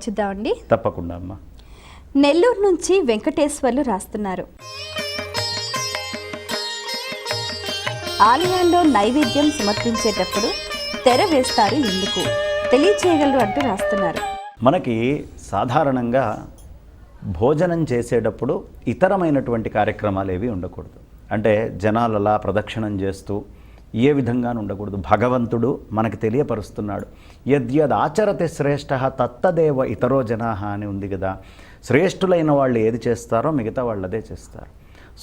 చర్చిద్దామండి. తప్పకుండా అమ్మా. నెల్లూరు నుంచి వెంకటేశ్వర్లు రాస్తున్నారు. ఆలయాల్లో నైవేద్యం సమర్పించేటప్పుడు తెర వేస్తారు ఎందుకు తెలియచేయగలరు అంటూ రాస్తున్నారు. మనకి సాధారణంగా భోజనం చేసేటప్పుడు ఇతరమైనటువంటి కార్యక్రమాలు ఏవి ఉండకూడదు. అంటే జనాలు అలా ప్రదక్షిణం చేస్తూ ఏ విధంగానూ ఉండకూడదు. భగవంతుడు మనకి తెలియపరుస్తున్నాడు. యద్యదాచరతి శ్రేష్ఠ తత్తదేవ ఇతరో జనాహ అని ఉంది కదా. శ్రేష్ఠులైన వాళ్ళు ఏది చేస్తారో మిగతా వాళ్ళు అదే చేస్తారు.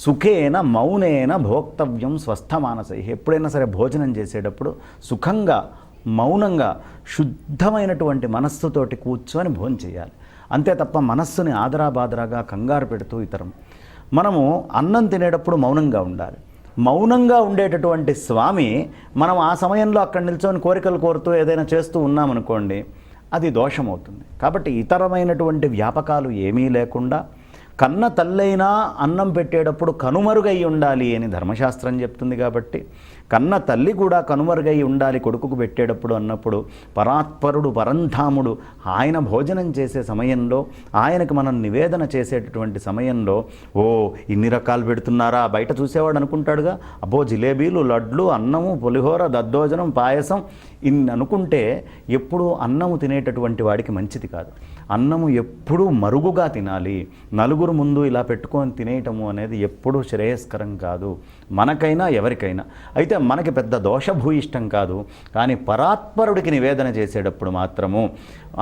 సుఖేన మౌనేన భోక్తవ్యం స్వస్థ మానసై. ఎప్పుడైనా సరే భోజనం చేసేటప్పుడు సుఖంగా మౌనంగా శుద్ధమైనటువంటి మనస్సుతోటి కూర్చొని భోజనం చేయాలి. అంతే తప్ప మనస్సుని ఆదరాబాదరాగా కంగారు పెడుతూ మనము అన్నం తినేటప్పుడు మౌనంగా ఉండాలి. మౌనంగా ఉండేటటువంటి స్వామి మనం ఆ సమయంలో అక్కడ నిల్చొని కోరికలు కోరుతూ ఏదైనా చేస్తూ ఉన్నామనుకోండి, అది దోషమవుతుంది. కాబట్టి ఇతరమైనటువంటి వ్యాపకాలు ఏమీ లేకుండా కన్న తల్లైనా అన్నం పెట్టేటప్పుడు కనుమరుగై ఉండాలి అని ధర్మశాస్త్రం చెప్తుంది. కాబట్టి కన్న తల్లి కూడా కనుమరుగై ఉండాలి కొడుకుకు పెట్టేటప్పుడు అన్నప్పుడు పరాత్పరుడు పరంధాముడు ఆయన భోజనం చేసే సమయంలో, ఆయనకు మనం నివేదన చేసేటటువంటి సమయంలో ఓ ఇన్ని రకాలు పెడుతున్నారా బయట చూసేవాడు అనుకుంటాడుగా, అబ్బో జిలేబీలు, లడ్లు, అన్నము, పులిహోర, దద్దోజనం, పాయసం ఇన్ని అనుకుంటే ఎప్పుడు అన్నము తినేటటువంటి వాడికి మంచిది కాదు. అన్నము ఎప్పుడూ మరుగుగా తినాలి. నలుగురు ముందు ఇలా పెట్టుకొని తినేయటము అనేది ఎప్పుడూ శ్రేయస్కరం కాదు మనకైనా ఎవరికైనా. అయితే మనకి పెద్ద దోషభూయిష్టం కాదు. కానీ పరాత్పరుడికి నివేదన చేసేటప్పుడు మాత్రము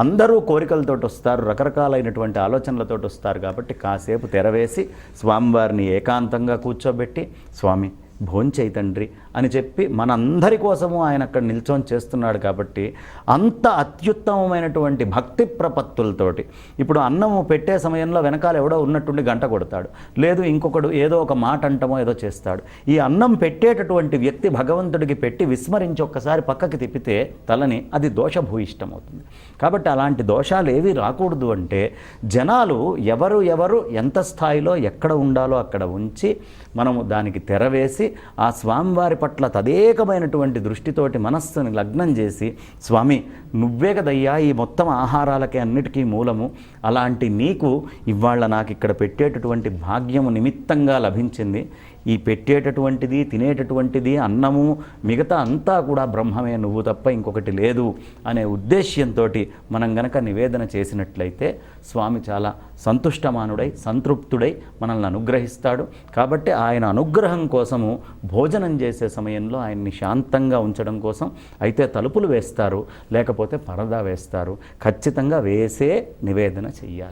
అందరూ కోరికలతో వస్తారు, రకరకాలైనటువంటి ఆలోచనలతో వస్తారు. కాబట్టి కాసేపు తెరవేసి స్వామివారిని ఏకాంతంగా కూర్చోబెట్టి స్వామి భోంచేయి తండ్రి అని చెప్పి మనందరి కోసము ఆయన అక్కడ నిల్చొని చేస్తున్నాడు. కాబట్టి అంత అత్యుత్తమమైనటువంటి భక్తి ప్రపత్తులతోటి ఇప్పుడు అన్నము పెట్టే సమయంలో వెనకాల ఎవడో ఉన్నట్టుండి గంట కొడతాడు, లేదు ఇంకొకడు ఏదో ఒక మాట అంటమో ఏదో చేస్తాడు. ఈ అన్నం పెట్టేటటువంటి వ్యక్తి భగవంతుడికి పెట్టి విస్మరించి ఒక్కసారి పక్కకి తిప్పితే తలని అది దోషభూయిష్టం అవుతుంది. కాబట్టి అలాంటి దోషాలు ఏవి రాకూడదు అంటే జనాలు ఎవరు ఎంత స్థాయిలో ఎక్కడ ఉండాలో అక్కడ ఉంచి మనము దానికి తెరవేసి ఆ స్వామివారి పట్ల తదేకమైనటువంటి దృష్టితోటి మనస్సుని లగ్నం చేసి స్వామి నువ్వే కదయ్యా ఈ మొత్తం ఆహారాలకి అన్నిటికీ మూలము, అలాంటి నీకు ఇవాళ నాకు ఇక్కడ పెట్టేటటువంటి భాగ్యము నిమిత్తంగా లభించింది. ఈ పెట్టేటటువంటిది తినేటటువంటిది అన్నము మిగతా అంతా కూడా బ్రహ్మమే, నువ్వు తప్ప ఇంకొకటి లేదు అనే ఉద్దేశ్యంతో మనం గనక నివేదన చేసినట్లయితే స్వామి చాలా సంతుష్టమానుడై సంతృప్తుడై మనల్ని అనుగ్రహిస్తాడు. కాబట్టి ఆయన అనుగ్రహం కోసము భోజనం చేసే సమయంలో ఆయన్ని శాంతంగా ఉంచడం కోసం అయితే తలుపులు వేస్తారు, లేకపోతే పరదా వేస్తారు. ఖచ్చితంగా వేసే నివేదన చెయ్యాలి.